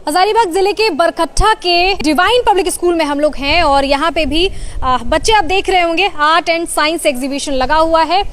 हजारीबाग जिले के बरकट्ठा के डिवाइन पब्लिक स्कूल में हम लोग हैं और यहाँ पे भी बच्चे आप देख रहे होंगे आर्ट एंड साइंस एग्जीबिशन लगा हुआ है।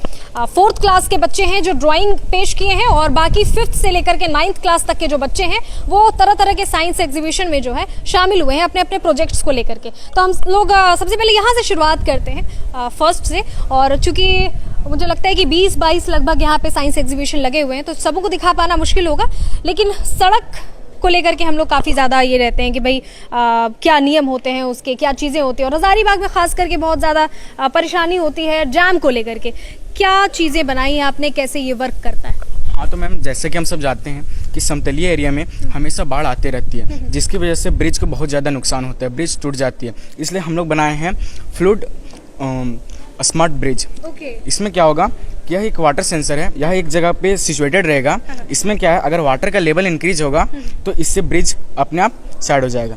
4th क्लास के बच्चे हैं जो ड्राइंग पेश किए हैं और बाकी 5th से लेकर के 9th क्लास तक के जो बच्चे हैं वो तरह तरह के साइंस एग्जीबिशन में जो है शामिल हुए हैं अपने अपने प्रोजेक्ट्स को लेकर के। तो हम लोग सबसे पहले यहाँ से शुरुआत करते हैं फर्स्ट से, और चूंकि मुझे लगता है कि 20-22 लगभग यहाँ पे साइंस एग्जीबिशन लगे हुए हैं तो सबों को दिखा पाना मुश्किल होगा, लेकिन सड़क को लेकर के हम लोग काफ़ी ज़्यादा ये रहते हैं कि भाई क्या नियम होते हैं उसके, क्या चीज़ें होती हैं, और हजारीबाग में खास करके बहुत ज़्यादा परेशानी होती है जैम को लेकर के। क्या चीज़ें बनाई हैं आपने, कैसे ये वर्क करता है? हाँ तो मैम, जैसे कि हम सब जानते हैं कि समतलीय एरिया में हमेशा बाढ़ आती रहती है, जिसकी वजह से ब्रिज को बहुत ज़्यादा नुकसान होता है, ब्रिज टूट जाती है। इसलिए हम लोग बनाए हैं फ्लूड स्मार्ट ब्रिज। इसमें क्या होगा, यह एक वाटर सेंसर है, यह एक जगह पे सिचुएटेड रहेगा। इसमें क्या है, अगर वाटर का लेवल इंक्रीज होगा तो इससे ब्रिज अपने आप साइड हो जाएगा।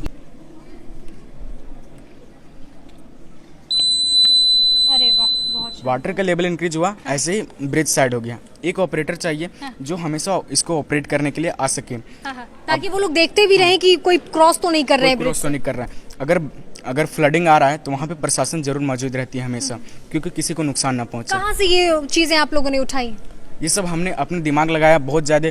अरे वाह, बहुत वाटर का लेवल इंक्रीज हुआ, ऐसे ही ब्रिज साइड हो गया। एक ऑपरेटर चाहिए जो हमेशा इसको ऑपरेट करने के लिए आ सके, ताकि वो लोग देखते भी रहें कि कोई क्रॉस तो नहीं कर रहे हैं, क्रॉस तो नहीं कर रहा है। अगर फ्लडिंग आ रहा है तो वहाँ पे प्रशासन जरूर मौजूद रहती है हमेशा, क्योंकि किसी को नुकसान ना पहुँचे। कहाँ से ये चीज़ें आप लोगों ने उठाई? ये सब हमने अपने दिमाग लगाया। बहुत ज़्यादा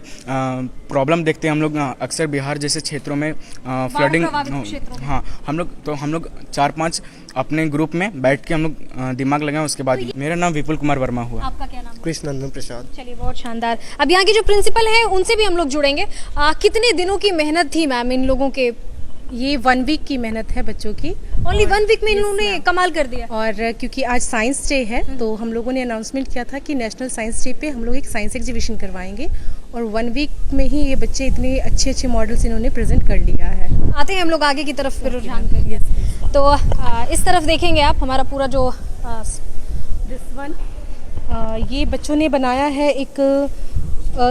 प्रॉब्लम देखते हैं हम लोग अक्सर बिहार जैसे क्षेत्रों में फ्लडिंग। हाँ, हम लोग 4-5 अपने ग्रुप में बैठ के हम लोग दिमाग लगाए। उसके बाद मेरा नाम विपुल कुमार वर्मा हुआ। आपका क्या नाम? कृष्णनंदन प्रसाद। चलिए, बहुत शानदार। अब यहाँ की जो प्रिंसिपल हैं उनसे भी हम लोग जुड़ेंगे। कितने दिनों की मेहनत थी मैम इन लोगों के? ये 1 वीक की मेहनत है बच्चों की। ओनली 1 वीक में इन्होंने कमाल कर दिया। और क्योंकि आज साइंस डे है तो हम लोगों ने अनाउंसमेंट किया था कि नेशनल साइंस डे पे हम लोग एक साइंस एग्जीबिशन करवाएंगे, और 1 वीक में ही ये बच्चे इतने अच्छे अच्छे मॉडल्स इन्होंने प्रेजेंट कर लिया है। आते हैं हम लोग आगे की तरफ फिर रुझान करेंगे। तो इस तरफ देखेंगे आप हमारा पूरा जो दिस वन ये बच्चों ने बनाया है एक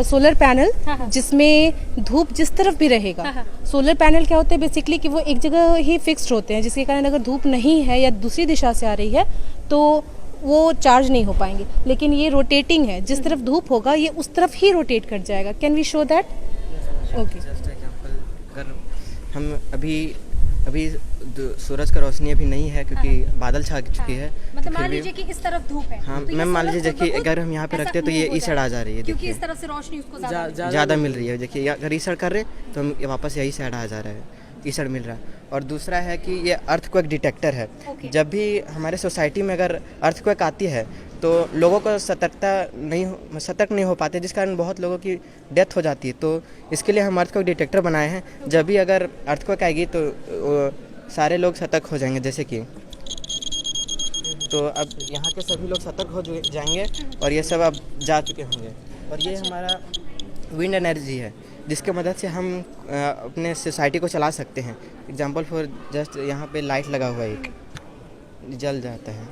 सोलर पैनल, जिसमें धूप जिस तरफ भी रहेगा। सोलर पैनल क्या होता है बेसिकली कि वो एक जगह ही फिक्स्ड होते हैं, जिसके कारण अगर धूप नहीं है या दूसरी दिशा से आ रही है तो वो चार्ज नहीं हो पाएंगे। लेकिन ये रोटेटिंग है, जिस तरफ धूप होगा ये उस तरफ ही रोटेट कर जाएगा। Can we show that? Okay. Just example, अगर हम अभी सूरज का रोशनी अभी नहीं है क्योंकि बादल छा चुकी है, मतलब मान लीजिए कि इस तरफ धूप है। हाँ मैम, मान लीजिए देखिए अगर हम यहाँ पे रखते हैं तो ये इस साइड आ जा रही है, क्योंकि इस तरफ से रोशनी उसको ज़्यादा मिल रही है। देखिए अगर इस साइड कर रहे तो हम वापस यही साइड आ जा रहा है, इस साइड मिल रहा है। और दूसरा है कि ये अर्थक्वेक डिटेक्टर है। जब भी हमारे सोसाइटी में अगर अर्थक्वेक आती है तो लोगों को सतर्क नहीं हो पाते, जिस कारण बहुत लोगों की डेथ हो जाती है। तो इसके लिए हम अर्थक्वेक डिटेक्टर बनाए हैं। जब भी अगर अर्थक्वेक आएगी तो सारे लोग सतर्क हो जाएंगे। जैसे कि तो अब यहाँ के सभी लोग सतर्क हो जाएंगे और ये सब अब जा चुके होंगे। और ये हमारा विंड एनर्जी है, जिसके मदद से हम अपने सोसाइटी को चला सकते हैं। एग्जांपल फॉर जस्ट यहाँ पे लाइट लगा हुआ है, एक जल जाता है।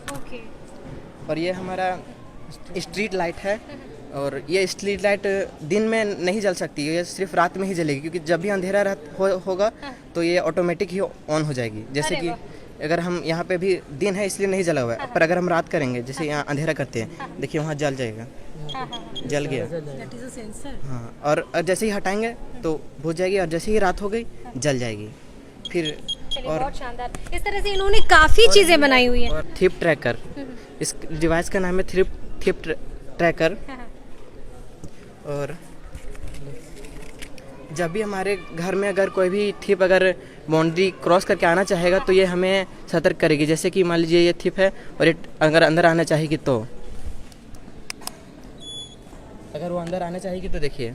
और ये हमारा स्ट्रीट लाइट है, और ये स्ट्रीट लाइट दिन में नहीं जल सकती, ये सिर्फ रात में ही जलेगी, क्योंकि जब भी अंधेरा होगा तो ये ऑटोमेटिक ही ऑन हो जाएगी। जैसे कि अगर हम यहाँ पे भी दिन है इसलिए नहीं जला हुआ है, पर अगर हम रात करेंगे, जैसे यहाँ अंधेरा करते हैं, देखिए वहाँ जल जाएगा, जल गया। हाँ, और जैसे ही हटाएंगे तो बुझ जाएगी, और जैसे ही रात हो गई जल जाएगी फिर। और बहुत शानदार, इस तरह से इन्होंने काफ़ी चीज़ें बनाई हुई हैं। और थिप ट्रैकर, इस डिवाइस का नाम है थिप ट्रैकर। और जब भी हमारे घर में अगर कोई भी थिप अगर बाउंड्री क्रॉस करके आना चाहेगा तो ये हमें सतर्क करेगी। जैसे कि मान लीजिए ये थिप है और ये अगर अंदर आना चाहेगी तो देखिए।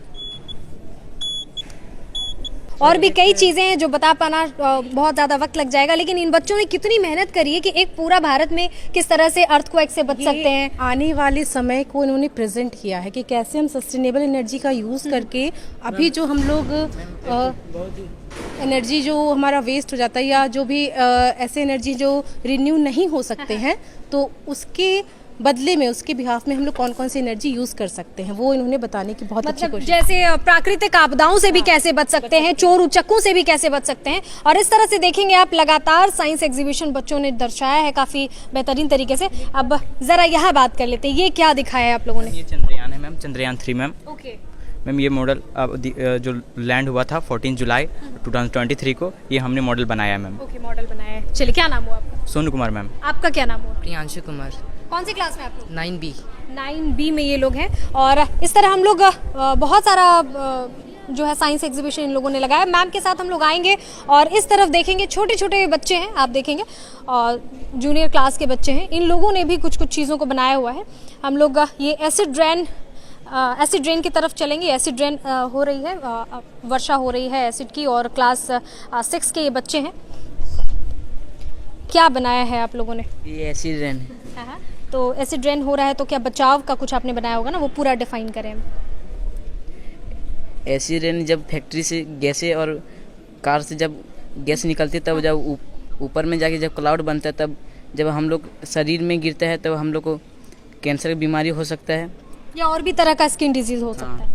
और भी कई चीज़ें हैं जो बता पाना बहुत ज़्यादा वक्त लग जाएगा, लेकिन इन बच्चों ने कितनी मेहनत करी है कि एक पूरा भारत में किस तरह से अर्थक्वेक से बच सकते हैं। आने वाले समय को इन्होंने प्रेजेंट किया है कि कैसे हम सस्टेनेबल एनर्जी का यूज़ करके अभी जो हम लोग एनर्जी जो हमारा वेस्ट हो जाता है या जो भी ऐसे एनर्जी जो रिन्यू नहीं हो सकते हैं, तो उसके बदले में उसके बिहाफ में हम लोग कौन कौन सी एनर्जी यूज कर सकते हैं वो इन्होंने बताने की बहुत अच्छी कोशिश। जैसे प्राकृतिक आपदाओं से भी कैसे बच सकते हैं, चोर उचक्कों से भी कैसे बच सकते हैं, और इस तरह से देखेंगे आप लगातार साइंस एग्जीबिशन बच्चों ने दर्शाया है काफी बेहतरीन तरीके से। अब जरा यहाँ बात कर लेते हैं, ये क्या दिखाया है आप लोगों ने? ये चंद्रयान है ma'am, Chandrayaan 3 ma'am. Okay. Ma'am ये मॉडल जो लैंड हुआ था 14 जुलाई 2023 को, ये हमने मॉडल बनाया है मैम। ओके, मॉडल बनाया है। चलिए, क्या नाम हुआ आपका? सोनू कुमार मैम। आपका क्या नाम हुआ? प्रियांशु कुमार। कौन सी क्लास में आप लोग? 9B। 9B में ये लोग हैं। और इस तरह हम लोग बहुत सारा जो है साइंस एग्जीबिशन इन लोगों ने लगाया। मैम के साथ हम लोग आएंगे और इस तरफ देखेंगे, छोटे छोटे बच्चे हैं, आप देखेंगे, और जूनियर क्लास के बच्चे हैं। इन लोगों ने भी कुछ कुछ चीज़ों को बनाया हुआ है। हम लोग ये एसिड रेन की तरफ चलेंगे। एसिड रेन हो रही है, वर्षा हो रही है एसिड की, और क्लास 6 के ये बच्चे हैं। क्या बनाया है आप लोगों ने? ये एसिड रेन है। हाँ, तो एसिड रेन हो रहा है तो क्या बचाव का कुछ आपने बनाया होगा ना, वो पूरा डिफाइन करें। एसिड रेन जब फैक्ट्री से गैसें और कार से जब गैस निकलती है, तब जब ऊपर में जाके जब क्लाउड बनता है, तब जब हम लोग शरीर में गिरता है, तब हम लोग को कैंसर की बीमारी हो सकता है या और भी तरह का स्किन डिजीज हो सकता है।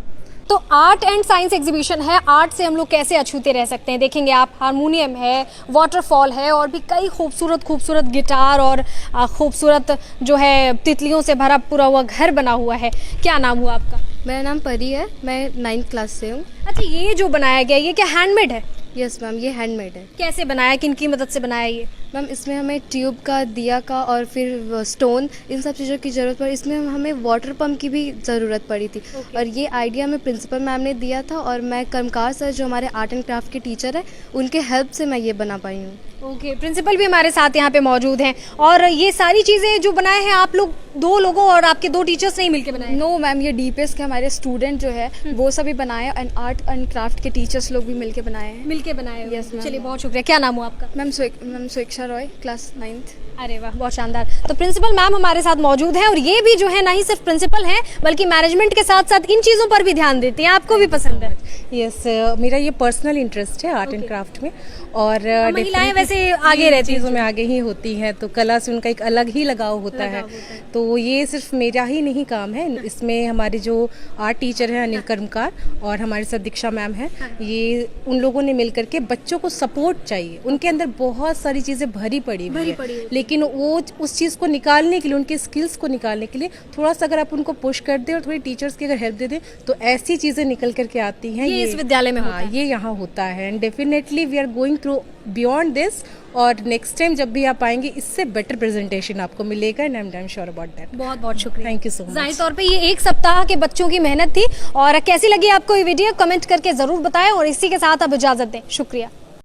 तो आर्ट एंड साइंस एग्जीबिशन है। आर्ट से हम लोग कैसे अछूते रह सकते हैं? देखेंगे आप, हारमोनियम है, वाटरफॉल है, और भी कई खूबसूरत खूबसूरत गिटार और खूबसूरत जो है तितलियों से भरा पूरा हुआ घर बना हुआ है। क्या नाम हुआ आपका? मेरा नाम परी है, मैं 9th क्लास से हूँ। अच्छा, ये जो बनाया गया ये क्या हैंडमेड है? यस मैम, ये हैंडमेड है। कैसे बनाया, किन की मदद से बनाया ये? मैम इसमें हमें ट्यूब का, दिया का और फिर स्टोन, इन सब चीज़ों की ज़रूरत पड़ी। इसमें हमें वाटर पंप की भी ज़रूरत पड़ी थी। और ये आइडिया हमें प्रिंसिपल मैम ने दिया था, और मैं कर्मकार सर जो हमारे आर्ट एंड क्राफ्ट के टीचर है, उनके हेल्प से मैं ये बना पाई हूँ। ओके, प्रिंसिपल भी हमारे साथ यहाँ पे मौजूद हैं। और ये सारी चीज़ें जो बनाए हैं आप लोग 2 लोगों और आपके 2 टीचर्स नहीं मिलके बनाए? नो मैम, ये डीपीएस के हमारे स्टूडेंट जो है वो सभी बनाए, एंड आर्ट एंड क्राफ्ट के टीचर्स लोग भी मिलके बनाए हैं। मिलके बनाए हुए। Yes, ma'am. चलिए, बहुत शुक्रिया। क्या नाम हुआ आपका? मैम स्वेक्षा रॉय, क्लास 9th। अरे वाह, बहुत शानदार। तो प्रिंसिपल मैम हमारे साथ मौजूद हैं, और ये भी जो है ना ही सिर्फ प्रिंसिपल हैं बल्कि मैनेजमेंट के साथ साथ इन चीज़ों पर भी ध्यान देती हैं। आपको भी पसंद है? यस, मेरा ये पर्सनल इंटरेस्ट है आर्ट एंड क्राफ्ट में, और महिलाएं वैसे आगे रहती चीज़ों में आगे ही होती हैं, तो कला से उनका एक अलग ही लगाव होता है। तो ये सिर्फ मेरा ही नहीं काम है, इसमें हमारे जो आर्ट टीचर हैं अनिल कर्मकार और हमारे साथ दीक्षा मैम हैं, ये उन लोगों ने मिलकर के बच्चों को सपोर्ट चाहिए। उनके अंदर बहुत सारी चीज़ें भरी पड़ी हुई है, लेकिन वो उस चीज़ को निकालने के लिए, उनके स्किल्स को निकालने के लिए थोड़ा सा अगर आप उनको पुश कर दें और थोड़ी टीचर्स की अगर हेल्प दे दें, तो ऐसी चीज़ें निकल करके आती हैं। ये इस विद्यालय में होता है। ये यहाँ होता है, and definitely we are going through beyond this, और नेक्स्ट टाइम जब भी आप आएंगे इससे बेटर प्रेजेंटेशन आपको मिलेगा, and I am sure about that. बहुत बहुत शुक्रिया, थैंक यू सो मच। जाहिर तौर पे ये 1 सप्ताह के बच्चों की मेहनत थी। और कैसी लगी आपको ये वीडियो, कमेंट करके ज़रूर बताएं, और इसी के साथ अब इजाज़त दें। शुक्रिया।